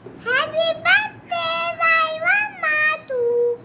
Happy birthday, my mama too.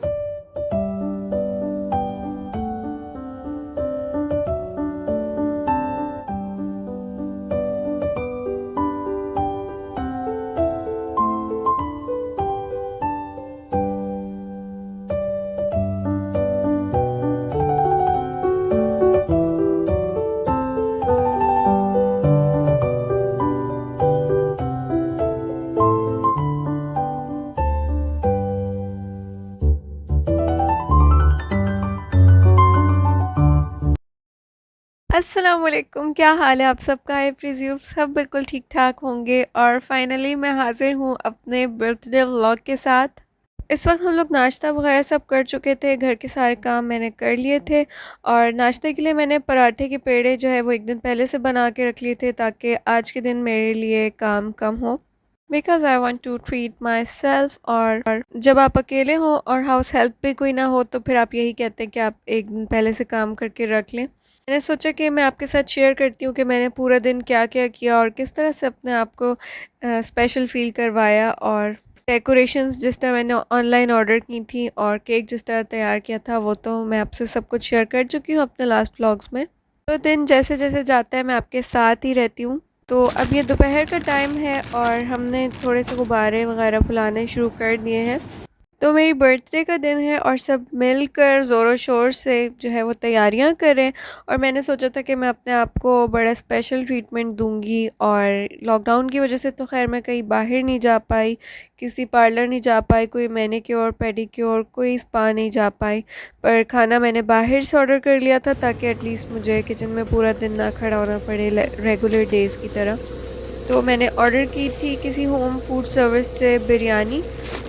अस्सलाम वालेकुम, क्या हाल है आप सबका। आई प्रिज्यूम सब बिल्कुल ठीक ठाक होंगे। और फाइनली मैं हाजिर हूँ अपने बर्थडे व्लॉग के साथ। इस वक्त हम लोग नाश्ता वगैरह सब कर चुके थे, घर के सारे काम मैंने कर लिए थे। और नाश्ते के लिए मैंने पराठे के पेड़े जो है वो एक दिन पहले से बना के रख लिए थे, ताकि आज के दिन मेरे लिए काम कम हो। Because I want to treat myself. और जब आप अकेले हों और हाउस हेल्प भी कोई ना हो, तो फिर आप यही कहते हैं कि आप एक दिन पहले से काम करके रख लें। मैंने सोचा कि मैं आपके साथ शेयर करती हूँ कि मैंने पूरा दिन क्या क्या किया और किस तरह से अपने आप को स्पेशल फ़ील करवाया। और डेकोरेशंस जिस तरह मैंने ऑनलाइन ऑर्डर की थी और केक जिस तरह तैयार किया था, वो तो मैं आपसे सब कुछ शेयर कर चुकी हूँ अपने लास्ट व्लॉग्स में। तो दिन जैसे जैसे जाता है मैं आपके साथ ही रहती हूँ। तो अब ये दोपहर का टाइम है और हमने थोड़े से गुब्बारे वगैरह फुलाने शुरू कर दिए हैं। तो मेरी बर्थडे का दिन है और सब मिलकर ज़ोरों शोर से जो है वो तैयारियां करें। और मैंने सोचा था कि मैं अपने आप को बड़ा स्पेशल ट्रीटमेंट दूंगी। और लॉकडाउन की वजह से तो खैर मैं कहीं बाहर नहीं जा पाई, किसी पार्लर नहीं जा पाई, कोई मैनिक्योर पेडिक्योर कोई स्पा नहीं जा पाई। पर खाना मैंने बाहर से ऑर्डर कर लिया था, ताकि एटलीस्ट मुझे किचन में पूरा दिन ना खड़ा होना पड़े रेगुलर डेज़ की तरह। तो मैंने ऑर्डर की थी किसी होम फूड सर्विस से बिरयानी।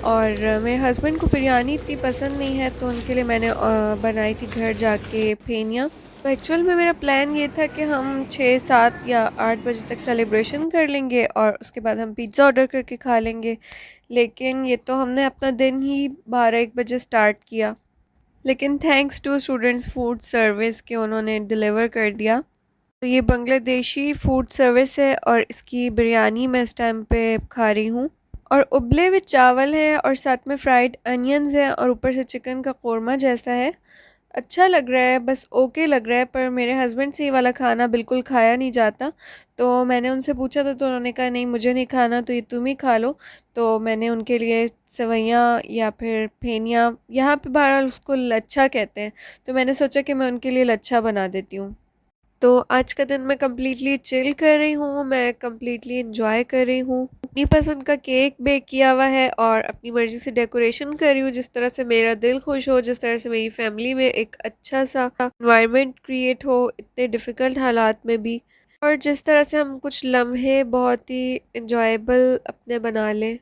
और मेरे हस्बैंड को बिरयानी इतनी पसंद नहीं है, तो उनके लिए मैंने बनाई थी घर जाके फेनिया। तो एक्चुअल में मेरा प्लान ये था कि हम 6 7 या 8 बजे तक सेलिब्रेशन कर लेंगे और उसके बाद हम पिज़्ज़ा ऑर्डर करके खा लेंगे। लेकिन ये तो हमने अपना दिन ही 12 1 बजे स्टार्ट किया। लेकिन thanks to students food service के उन्होंने डिलीवर कर दिया। तो ये बांग्लादेशी फूड सर्विस है और इसकी बिरयानी मैं इस टाइम पे खा रही हूँ। और उबले हुए चावल हैं और साथ में फ्राइड अनियंस हैं और ऊपर से चिकन का कौरमा जैसा है। अच्छा लग रहा है, बस ओके लग रहा है। पर मेरे हस्बैंड से ये वाला खाना बिल्कुल खाया नहीं जाता। तो मैंने उनसे पूछा था, तो उन्होंने कहा नहीं मुझे नहीं खाना, तो ये तुम ही खा लो। तो मैंने उनके लिए सेवइयाँ या फिर फेनिया, यहाँ पे बहरहाल उसको लच्छा कहते हैं, तो मैंने सोचा कि मैं उनके लिए लच्छा बना देती हूँ। तो आज का दिन मैं कम्प्लीटली चिल कर रही हूँ, मैं कम्प्लीटली इंजॉय कर रही हूँ। अपनी पसंद का केक बेक किया हुआ है और अपनी मर्ज़ी से डेकोरेशन कर रही हूँ, जिस तरह से मेरा दिल खुश हो, जिस तरह से मेरी फैमिली में एक अच्छा सा इन्वायरमेंट क्रिएट हो इतने डिफ़िकल्ट हालात में भी। और जिस तरह से हम कुछ लम्हे बहुत ही इंजॉयबल अपने बना लें।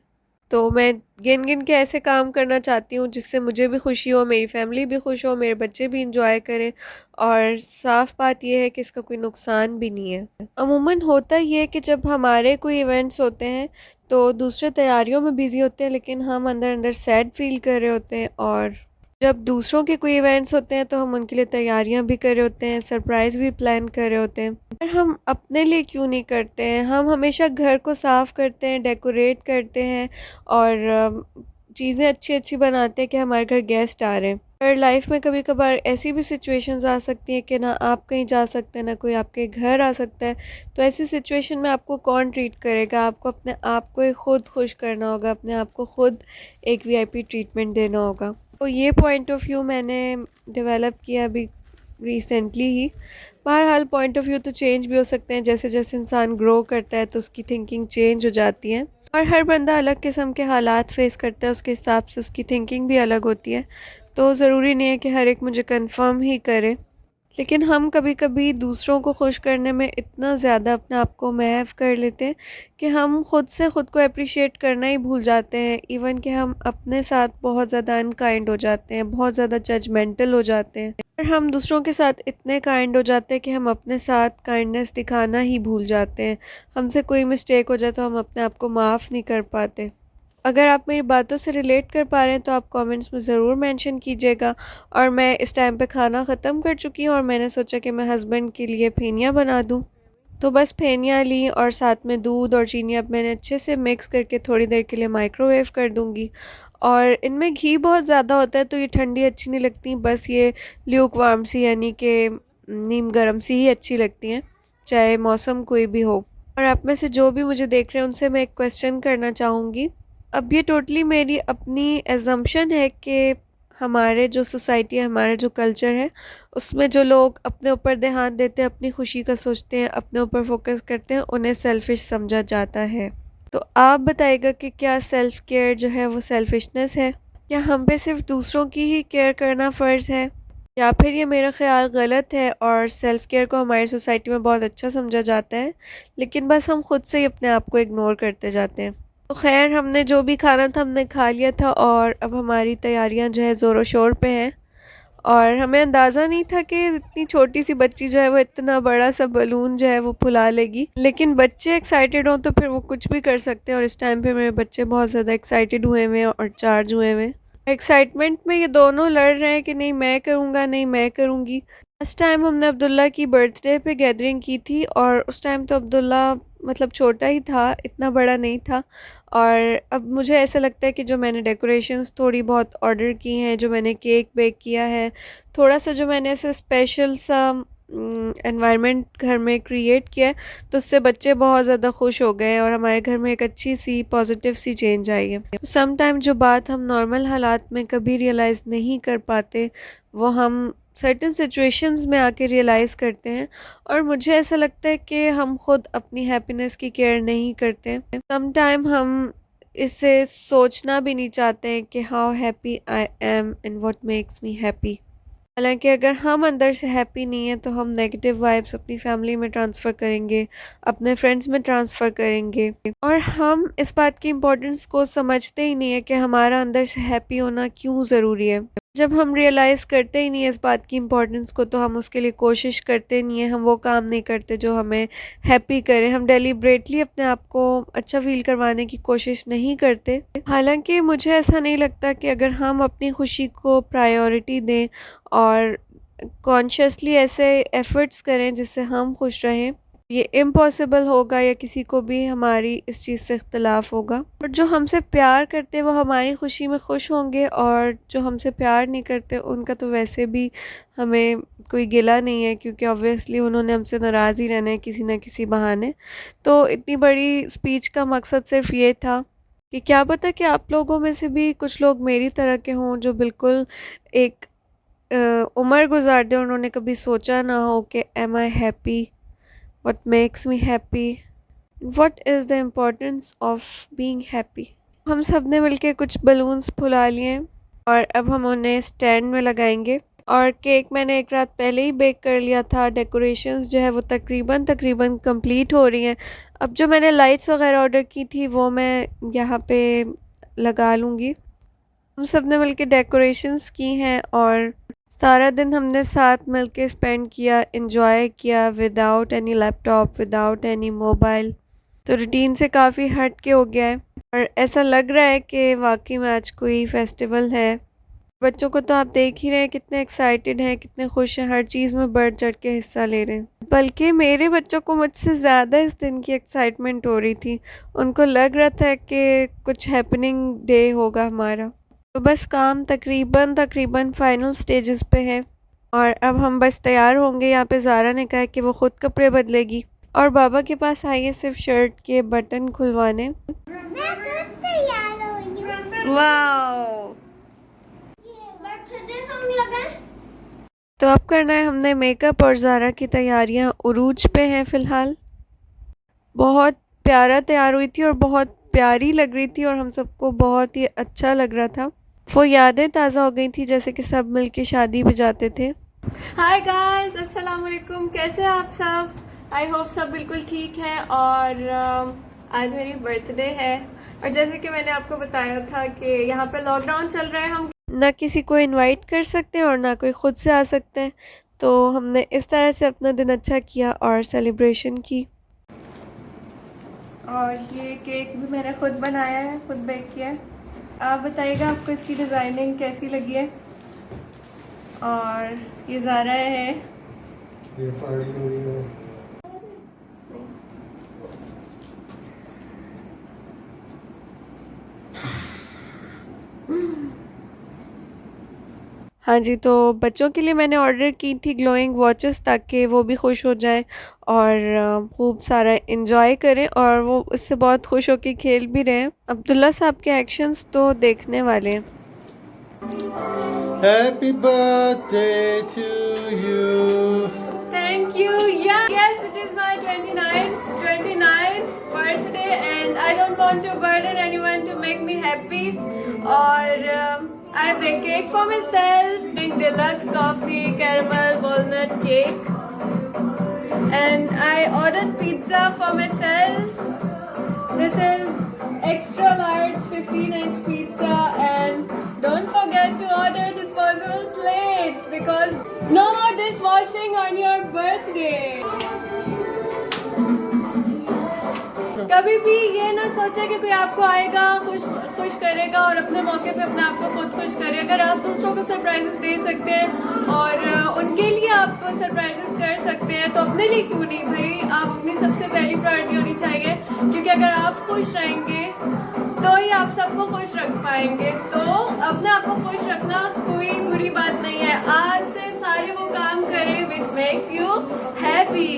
तो मैं गिन गिन के ऐसे काम करना चाहती हूँ जिससे मुझे भी खुशी हो, मेरी फैमिली भी खुश हो, मेरे बच्चे भी इंजॉय करें। और साफ़ बात यह है कि इसका कोई नुकसान भी नहीं है। अमूमन होता ये है कि जब हमारे कोई इवेंट्स होते हैं तो दूसरे तैयारियों में बिज़ी होते हैं, लेकिन हम अंदर अंदर सैड फील कर रहे होते हैं। और जब दूसरों के कोई इवेंट्स होते हैं तो हम उनके लिए तैयारियां भी कर रहे होते हैं, सरप्राइज़ भी प्लान कर रहे होते हैं। पर हम अपने लिए क्यों नहीं करते हैं। हम हमेशा घर को साफ़ करते हैं, डेकोरेट करते हैं और चीज़ें अच्छी अच्छी बनाते हैं कि हमारे घर गेस्ट आ रहे हैं। पर लाइफ में कभी कभार ऐसी भी सिचुएशंस आ सकती हैं कि ना आप कहीं जा सकते हैं, ना कोई आपके घर आ सकता है। तो ऐसी सिचुएशन में आपको कौन ट्रीट करेगा। आपको अपने आप को ही खुद खुश करना होगा, अपने आप को खुद एक वीआईपी ट्रीटमेंट देना होगा। तो ये पॉइंट ऑफ व्यू मैंने डेवलप किया अभी रिसेंटली ही। बहरहाल पॉइंट ऑफ व्यू तो चेंज भी हो सकते हैं, जैसे जैसे इंसान ग्रो करता है तो उसकी थिंकिंग चेंज हो जाती है। और हर बंदा अलग किस्म के हालात फेस करता है, उसके हिसाब से उसकी थिंकिंग भी अलग होती है। तो ज़रूरी नहीं है कि हर एक मुझे कंफर्म ही करे। लेकिन हम कभी कभी दूसरों को खुश करने में इतना ज़्यादा अपने आप को महव कर लेते हैं कि हम खुद से ख़ुद को अप्रिशिएट करना ही भूल जाते हैं। इवन कि हम अपने साथ बहुत ज़्यादा अनकाइंड हो जाते हैं, बहुत ज़्यादा जजमेंटल हो जाते हैं। और हम दूसरों के साथ इतने काइंड हो जाते हैं कि हम अपने साथ काइंडनेस दिखाना ही भूल जाते हैं। हमसे कोई मिस्टेक हो जाए तो हम अपने आप को माफ़ नहीं कर पाते। अगर आप मेरी बातों से रिलेट कर पा रहे हैं तो आप कमेंट्स में ज़रूर मेंशन कीजिएगा। और मैं इस टाइम पे खाना ख़त्म कर चुकी हूँ और मैंने सोचा कि मैं हस्बैंड के लिए फेनिया बना दूँ। तो बस फेनिया ली और साथ में दूध और चीनी अब मैंने अच्छे से मिक्स करके थोड़ी देर के लिए माइक्रोवेव कर दूँगी। और इनमें घी बहुत ज़्यादा होता है तो ये ठंडी अच्छी नहीं लगती, बस ये ल्यूक वार्म सी यानी कि नीम गर्म सी ही अच्छी लगती हैं, चाहे मौसम कोई भी हो। और आप में से जो भी मुझे देख रहे हैं उनसे मैं एक क्वेश्चन करना चाहूँगी। अब ये टोटली मेरी अपनी एजम्पशन है कि हमारे जो सोसाइटी है, हमारा जो कल्चर है, उसमें जो लोग अपने ऊपर ध्यान देते हैं, अपनी खुशी का सोचते हैं, अपने ऊपर फोकस करते हैं, उन्हें सेल्फिश समझा जाता है। तो आप बताइएगा कि क्या सेल्फ केयर जो है वो सेल्फिशनेस है, या हम पे सिर्फ दूसरों की ही केयर करना फ़र्ज़ है, या फिर ये मेरा ख़्याल गलत है और सेल्फ़ केयर को हमारी सोसाइटी में बहुत अच्छा समझा जाता है, लेकिन बस हम खुद से ही अपने आप को इग्नोर करते जाते हैं। तो खैर, हमने जो भी खाना था हमने खा लिया था और अब हमारी तैयारियां जो है ज़ोरों शोर पे हैं। और हमें अंदाज़ा नहीं था कि इतनी छोटी सी बच्ची जो है वो इतना बड़ा सा बलून जो है वो फुला लेगी, लेकिन बच्चे एक्साइटेड हों तो फिर वो कुछ भी कर सकते हैं। और इस टाइम पे मेरे बच्चे बहुत ज़्यादा एक्साइटेड हुए हुए हैं और चार्ज हुए हुए हैं। एक्साइटमेंट में ये दोनों लड़ रहे हैं कि नहीं मैं करूँगा, नहीं मैं करूँगी। फर्स्ट टाइम हमने अब्दुल्ला की बर्थडे पे गैदरिंग की थी और उस टाइम तो अब्दुल्ला मतलब छोटा ही था, इतना बड़ा नहीं था। और अब मुझे ऐसा लगता है कि जो मैंने डेकोरेशंस थोड़ी बहुत ऑर्डर की हैं, जो मैंने केक बेक किया है, थोड़ा सा जो मैंने ऐसे स्पेशल सा एनवायरनमेंट घर में क्रिएट किया है, तो उससे बच्चे बहुत ज़्यादा खुश हो गए और हमारे घर में एक अच्छी सी पॉजिटिव सी चेंज आई है। सम टाइम जो बात हम नॉर्मल हालात में कभी रियलाइज़ नहीं कर पाते, वो हम सर्टेन सिचुएशंस में आके रियलाइज़ करते हैं। और मुझे ऐसा लगता है कि हम खुद अपनी हैप्पीनेस की केयर नहीं करते। सम टाइम हम इसे सोचना भी नहीं चाहते हैं कि how happy I am and what makes me happy. हालांकि अगर हम अंदर से हैप्पी नहीं है तो हम नेगेटिव वाइब्स अपनी फैमिली में ट्रांसफ़र करेंगे, अपने फ्रेंड्स में ट्रांसफ़र करेंगे, और हम इस बात की इम्पोर्टेंस को समझते ही नहीं है कि हमारा अंदर से हैप्पी होना क्यों ज़रूरी है। जब हम रियलाइज़ करते ही नहीं है इस बात की इम्पोर्टेंस को, तो हम उसके लिए कोशिश करते नहीं है, हम वो काम नहीं करते जो हमें हैप्पी करे, हम डेलिब्रेटली अपने आप को अच्छा फील करवाने की कोशिश नहीं करते। हालांकि मुझे ऐसा नहीं लगता कि अगर हम अपनी खुशी को प्रायोरिटी दें और कॉन्शियसली ऐसे एफ़र्ट्स करें जिससे हम खुश रहें, ये इम्पॉसिबल होगा या किसी को भी हमारी इस चीज़ से इख्तलाफ होगा। और जो हमसे प्यार करते वो हमारी खुशी में खुश होंगे, और जो हमसे प्यार नहीं करते उनका तो वैसे भी हमें कोई गिला नहीं है, क्योंकि ऑब्वियसली उन्होंने हमसे नाराज़ ही रहना है किसी न किसी बहाने। तो इतनी बड़ी स्पीच का मकसद सिर्फ ये था कि क्या पता कि आप लोगों में से भी कुछ लोग मेरी तरह के हों जो बिल्कुल एक उम्र गुजार दे, उन्होंने कभी सोचा ना हो कि am I happy, what makes me happy, what is the importance of being happy. हम सब ने मिलके कुछ बलून्स फुला लिए और अब हम उन्हें स्टैंड में लगाएंगे। और केक मैंने एक रात पहले ही बेक कर लिया था। डेकोरेशंस जो है वो तकरीबन कंप्लीट हो रही हैं। अब जो मैंने लाइट्स वगैरह ऑर्डर की थी वो मैं यहाँ पे लगा लूँगी। हम सब ने मिलके डेकोरेशंस की हैं और सारा दिन हमने साथ मिलके स्पेंड किया, एंजॉय किया, without any laptop, without any mobile. तो रूटीन से काफ़ी हट के हो गया है और ऐसा लग रहा है कि वाकई में आज कोई फेस्टिवल है। बच्चों को तो आप देख ही रहे हैं कितने एक्साइटेड हैं, कितने खुश हैं, हर चीज़ में बढ़ चढ़ के हिस्सा ले रहे हैं। बल्कि मेरे बच्चों को मुझसे ज़्यादा इस दिन की एक्साइटमेंट हो रही थी। उनको लग रहा था कि कुछ हैपनिंग डे होगा हमारा। तो बस काम तकरीबन फाइनल स्टेजेस पे है और अब हम बस तैयार होंगे। यहाँ पे ज़ारा ने कहा कि वो ख़ुद कपड़े बदलेगी और बाबा के पास आई है सिर्फ शर्ट के बटन खुलवाने। मैं खुद तैयार हो रही हूँ। वाओ! बर्थडे सॉन्ग लगाएं? तो अब करना है हमने मेकअप और ज़ारा की तैयारियाँ उरूज पे हैं फ़िलहाल। बहुत प्यारा तैयार हुई थी और बहुत प्यारी लग रही थी और हम सबको बहुत ही अच्छा लग रहा था। वो यादें ताज़ा हो गई थी जैसे कि सब मिलके शादी पे जाते थे। हाय गाइस, अस्सलाम वालेकुम, कैसे हैं आप सब? आई होप सब बिल्कुल ठीक हैं। और आज मेरी बर्थडे है और जैसे कि मैंने आपको बताया था कि यहाँ पे लॉकडाउन चल रहा है, हम ना किसी को इनवाइट कर सकते हैं और ना कोई ख़ुद से आ सकते हैं। तो हमने इस तरह से अपना दिन अच्छा किया और सेलिब्रेशन की। और ये केक भी मैंने खुद बनाया है, खुद बेक किया है। आप बताइएगा आपको इसकी डिज़ाइनिंग कैसी लगी है। और ये ज़ारा है, ये पार्टी हो रही है। हाँ जी, तो बच्चों के लिए मैंने ऑर्डर की थी ग्लोइंग वॉचेस ताकि वो भी खुश हो जाएं और खूब सारा इंजॉय करें और वो इससे बहुत खुश होकर खेल भी रहे हैं। अब्दुल्ला साहब के एक्शंस तो देखने वाले हैं। Happy birthday to you. Thank you. Yeah, yes, it is my 29th birthday and I don't want to burden anyone to make me happy. और I have a cake for myself, big deluxe coffee, caramel walnut cake. And I ordered pizza for myself. This is extra large 15-inch pizza and don't forget to order disposable plates because no more dishwashing on your birthday. कभी भी ये ना सोचे कि कोई आपको आएगा खुश करेगा और अपने मौके पे अपने आप को खुद खुश करे। अगर आप दूसरों को सरप्राइजेस दे सकते हैं और उनके लिए आप सरप्राइजेस कर सकते हैं तो अपने लिए क्यों नहीं भाई। आप अपनी सबसे पहली प्रायोरिटी होनी चाहिए क्योंकि अगर आप खुश रहेंगे तो ही आप सबको खुश रख पाएंगे। तो अपने आप को खुश रखना कोई बुरी बात नहीं है। आज से सारे वो काम करें विच मेक्स यू हैप्पी।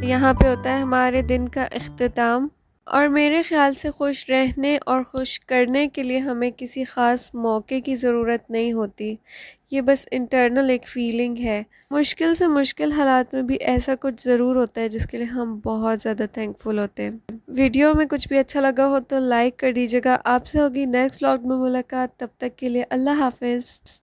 यहाँ पे होता है हमारे दिन का इख्तिताम और मेरे ख़्याल से खुश रहने और खुश करने के लिए हमें किसी ख़ास मौके की ज़रूरत नहीं होती। ये बस इंटरनल एक फ़ीलिंग है। मुश्किल से मुश्किल हालात में भी ऐसा कुछ ज़रूर होता है जिसके लिए हम बहुत ज़्यादा थैंकफुल होते हैं। वीडियो में कुछ भी अच्छा लगा हो तो लाइक कर दीजिएगा। आपसे होगी नेक्स्ट व्लॉग में मुलाकात। तब तक के लिए अल्लाह हाफ़िज़।